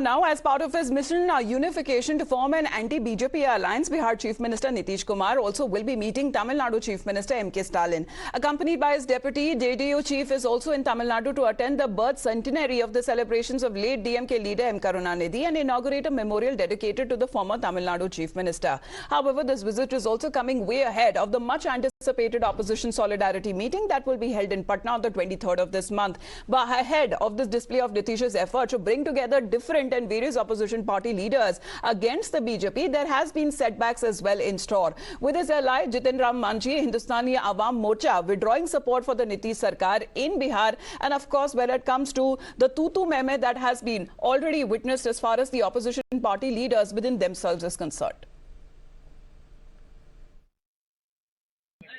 Now, as part of his mission unification to form an anti-BJP alliance, Bihar Chief Minister Nitish Kumar also will be meeting Tamil Nadu Chief Minister M.K. Stalin. Accompanied by his deputy, JDU chief is also in Tamil Nadu to attend the birth centenary of the celebrations of late DMK leader M. Karunanidhi and inaugurate a memorial dedicated to the former Tamil Nadu Chief Minister. However, this visit is also coming way ahead of the much anticipated opposition solidarity meeting that will be held in Patna on the 23rd of this month. But ahead of this display of Nitish's effort to bring together different and various opposition party leaders against the BJP, there has been setbacks as well in store. With his ally Jitin Ram Manchhi, Hindustani Awam Morcha withdrawing support for the Nitish Sarkar in Bihar, and of course when it comes to the tutu meme that has been already witnessed as far as the opposition party leaders within themselves is concerned.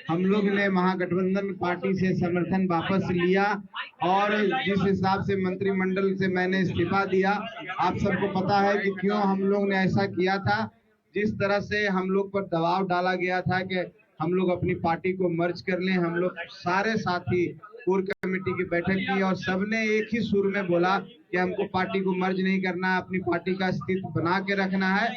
हम लोग ने महागठबंधन party से समर्थन वापस लिया और जिस हिसाब से मंत्रिमंडल से मैंने इस्तीफा दिया, आप सबको पता है कि क्यों हम लोग ने ऐसा किया था। जिस तरह से हम लोग पर दबाव डाला गया था कि हम लोग अपनी पार्टी को मर्ज कर लें, हम लोग सारे साथी कोर कमेटी की बैठक की और सबने एक ही सुर में बोला कि हमको पार्टी को मर्ज नहीं करना है, अपनी पार्टी का अस्तित्व बना के रखना है।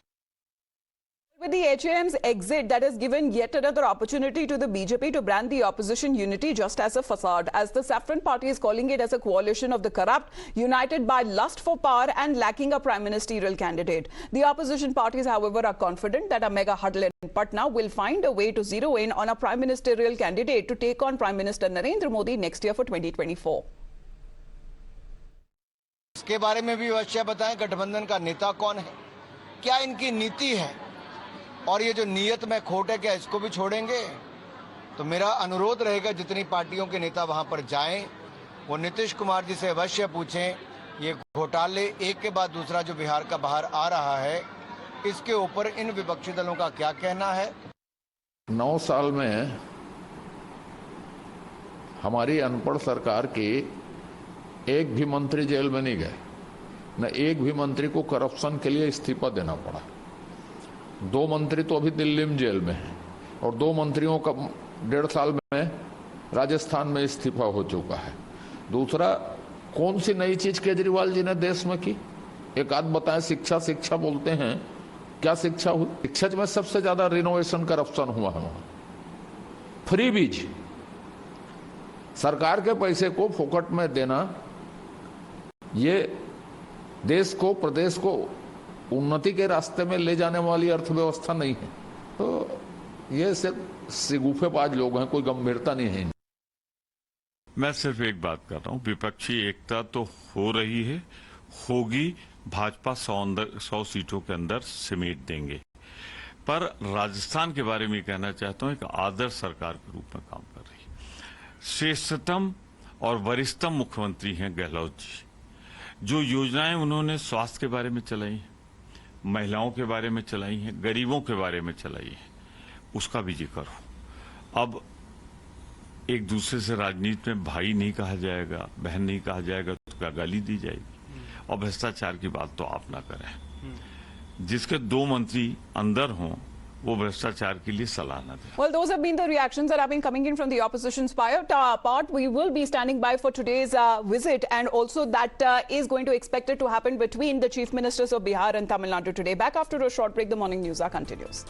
With the HAM's exit, that has given yet another opportunity to the BJP to brand the opposition unity just as a facade, as the Saffron Party is calling it as a coalition of the corrupt, united by lust for power and lacking a prime ministerial candidate. The opposition parties, however, are confident that a mega huddle in Patna will find a way to zero in on a prime ministerial candidate to take on Prime Minister Narendra Modi next year for 2024. इसके बारे में भी अवश्य बताएं, गठबंधन का नेता कौन है, क्या इनकी नीति है और ये जो नीयत में खोट है क्या इसको भी छोड़ेंगे। तो मेरा अनुरोध रहेगा जितनी पार्टियों के नेता वहां पर जाएं वो नीतीश कुमार जी से अवश्य पूछें, ये घोटाले एक के बाद दूसरा जो बिहार का बाहर आ रहा है इसके ऊपर इन विपक्षी दलों का क्या कहना है। 9 साल में हमारी अनपढ़ सरकार के एक भी मंत्री जेल में नहीं गए, न एक भी मंत्री को करप्शन के लिए इस्तीफा देना पड़ा। 2 मंत्री तो अभी दिल्ली में जेल में हैं और 2 मंत्रियों का 1.5 साल में राजस्थान में इस्तीफा हो चुका है। दूसरा, कौन सी नई चीज केजरीवाल जी ने देश में की? एक आध बताएं। शिक्षा शिक्षा बोलते हैं, क्या शिक्षा हुई? शिक्षा में सबसे ज्यादा रिनोवेशन करप्शन हुआ है वहां। फ्री बीज, सरकार के पैसे को फोकट में देना, ये देश को, प्रदेश को उन्नति के रास्ते में ले जाने वाली अर्थव्यवस्था नहीं है। तो ये सिर्फ सिगुफेबाज लोग हैं, कोई गंभीरता नहीं है। मैं सिर्फ एक बात कर रहा हूं, विपक्षी एकता तो हो रही है, होगी। भाजपा 100 सीटों के अंदर समेट देंगे। पर राजस्थान के बारे में कहना चाहता हूं, एक आदर्श सरकार के रूप में काम कर रही है। श्रेष्ठतम और वरिष्ठतम मुख्यमंत्री हैं गहलोत जी। जो योजनाएं उन्होंने स्वास्थ्य के बारे में चलाई हैं, महिलाओं के बारे में चलाई हैं, गरीबों के बारे में चलाई है, उसका भी जिक्र हो। अब एक दूसरे से राजनीति में भाई नहीं कहा जाएगा, बहन नहीं कहा जाएगा, तो क्या गाली दी जाएगी। और भ्रष्टाचार की बात तो आप ना करें। जिसके 2 मंत्री अंदर हों वो भ्रष्टाचार के लिए सलाह न दें। Well, those have been the reactions that have been coming in from the opposition's part. We will be standing by for today's visit, and also that is going to expected to happen between the chief ministers of Bihar and Tamil Nadu today. Back after a short break, the morning news continues.